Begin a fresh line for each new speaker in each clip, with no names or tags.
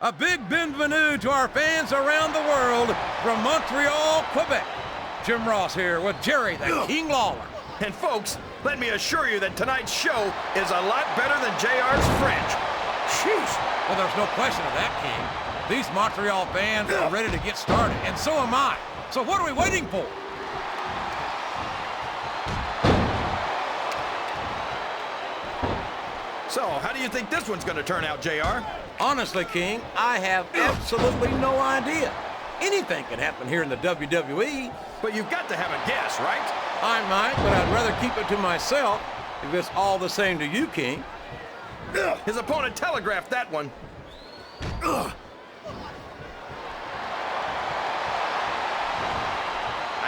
A big bienvenue to our fans around the world from Montreal, Quebec. Jim Ross here with Jerry the King Lawler.
And folks, let me assure you that tonight's show is a lot better than JR's French.
Sheesh. Well, there's no question of that, King. These Montreal fans are ready to get started, and so am I. So what are we waiting for?
So, how do you think this one's going to turn out, JR?
Honestly, King, I have absolutely no idea. Anything can happen here in the WWE.
But you've got to have a guess, right?
I might, but I'd rather keep it to myself if it's all the same to you, King.
His opponent telegraphed that one. I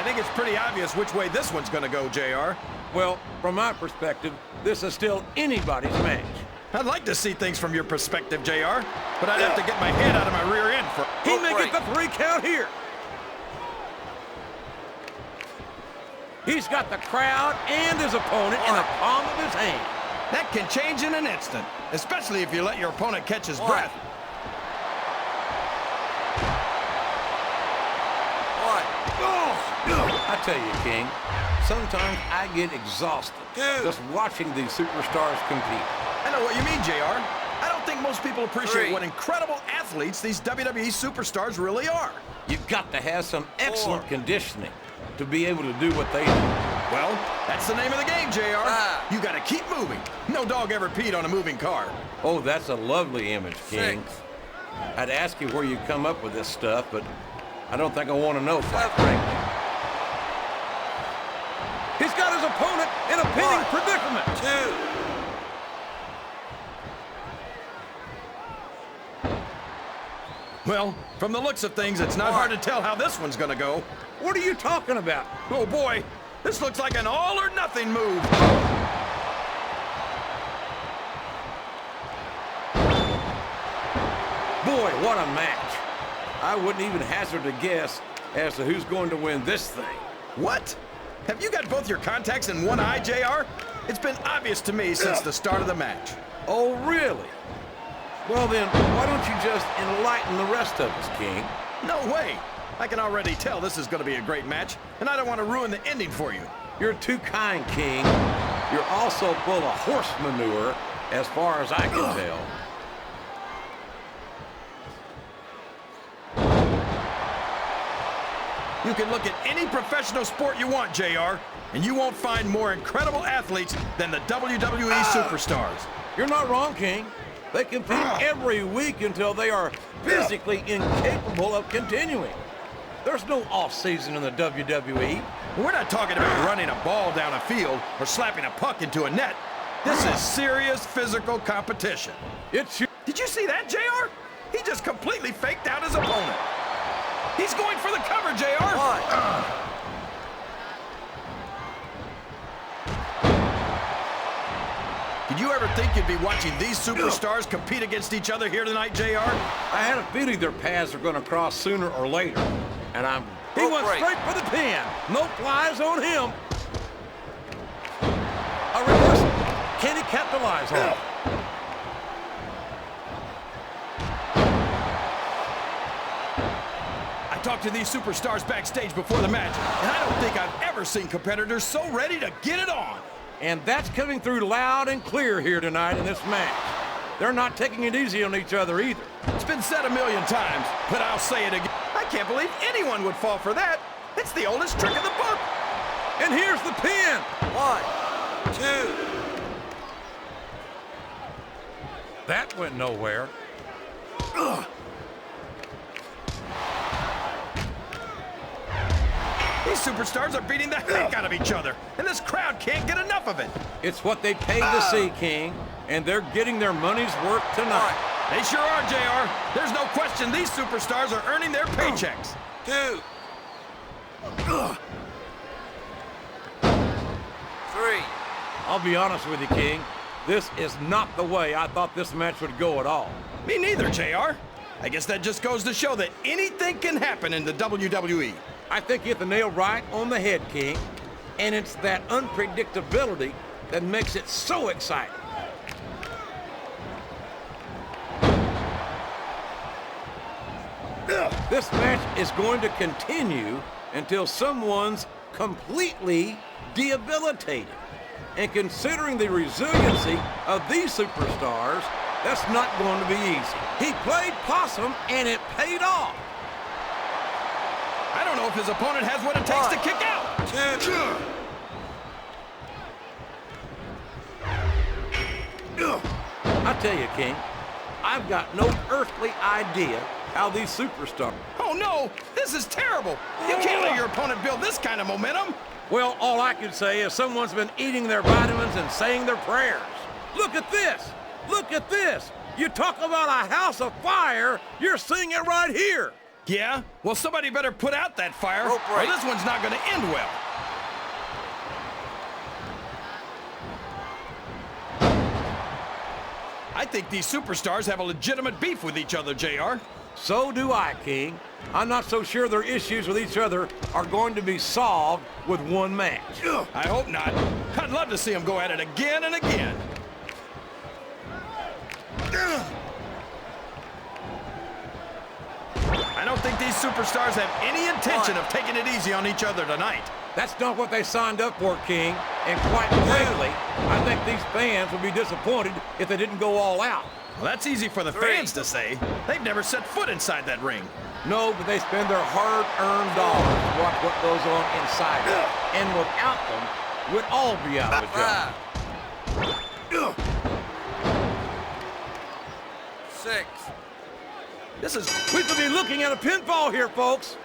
think it's pretty obvious which way this one's going to go, JR.
Well, from my perspective, this is still anybody's match.
I'd like to see things from your perspective, JR, but I'd have to get my head out of my rear end for...
He may get the 3 count here. He's got the crowd and his opponent in the palm of his hand.
That can change in an instant, especially if you let your opponent catch his breath.
I tell you, King, sometimes I get exhausted just watching these superstars compete.
I know what you mean, JR. I don't think most people appreciate what incredible athletes these WWE superstars really are.
You've got to have some excellent conditioning to be able to do what they do.
Well, that's the name of the game, JR. You got to keep moving. No dog ever peed on a moving car.
Oh, that's a lovely image, King. I'd ask you where you come up with this stuff, but I don't think I want to know, quite frankly. He's got his opponent in a pinning predicament.
2. Well, from the looks of things, it's not hard to tell how this one's gonna go.
What are you talking about?
Oh boy, this looks like an all or nothing move.
Boy, what a match. I wouldn't even hazard a guess as to who's going to win this thing.
What? Have you got both your contacts in one eye, JR? It's been obvious to me since the start of the match.
Oh, really? Well then, why don't you just enlighten the rest of us, King?
No way. I can already tell this is going to be a great match, and I don't want to ruin the ending for you.
You're too kind, King. You're also full of horse manure, as far as I can tell.
You can look at any professional sport you want, JR, and you won't find more incredible athletes than the WWE superstars.
You're not wrong, King. They compete every week until they are physically incapable of continuing. There's no off-season in the WWE.
We're not talking about running a ball down a field or slapping a puck into a net. This is serious physical competition. Did you see that, JR? He just completely faked out his opponent. He's going for the cover, JR. Did you ever think you'd be watching these superstars compete against each other here tonight, JR?
I had a feeling their paths are going to cross sooner or later. And he went straight for the pin. No flies on him. A reversal. Can he capitalize on it?
I talked to these superstars backstage before the match, and I don't think I've ever seen competitors so ready to get it on.
And that's coming through loud and clear here tonight in this match. They're not taking it easy on each other either.
It's been said a million times, but I'll say it again. I can't believe anyone would fall for that. It's the oldest trick in the book.
And here's the pin.
1, 2.
That went nowhere.
These superstars are beating the heck out of each other, and this crowd can't get enough of it.
It's what they paid to see, King, and they're getting their money's worth tonight.
They sure are, JR. There's no question these superstars are earning their paychecks.
2. 3.
I'll be honest with you, King. This is not the way I thought this match would go at all.
Me neither, JR. I guess that just goes to show that anything can happen in the WWE.
I think you hit the nail right on the head, King. And it's that unpredictability that makes it so exciting. This match is going to continue until someone's completely debilitated. And considering the resiliency of these superstars, that's not going to be easy. He played possum, and it paid off.
I don't know if his opponent has what it takes to kick out.
2.
I tell you, King, I've got no earthly idea how these superstars...
Oh, no! This is terrible! You can't let your opponent build this kind of momentum!
Well, all I can say is someone's been eating their vitamins and saying their prayers. Look at this! Look at this! You talk about a house of fire, you're seeing it right here!
Yeah? Well, somebody better put out that fire,
Rope
or
break.
this one's not going to end well. I think these superstars have a legitimate beef with each other, JR.
So do I, King. I'm not so sure their issues with each other are going to be solved with one match.
I hope not. I'd love to see them go at it again and again. I don't think these superstars have any intention of taking it easy on each other tonight.
That's not what they signed up for, King. And quite frankly, I think these fans would be disappointed if they didn't go all out.
Well, that's easy for the
3.
fans to say. They've never set foot inside that ring.
No, but they spend their hard-earned dollars to watch what goes on inside it. And without them, we'd all be out of a job.
6.
This is...
We could be looking at a pinfall here, folks.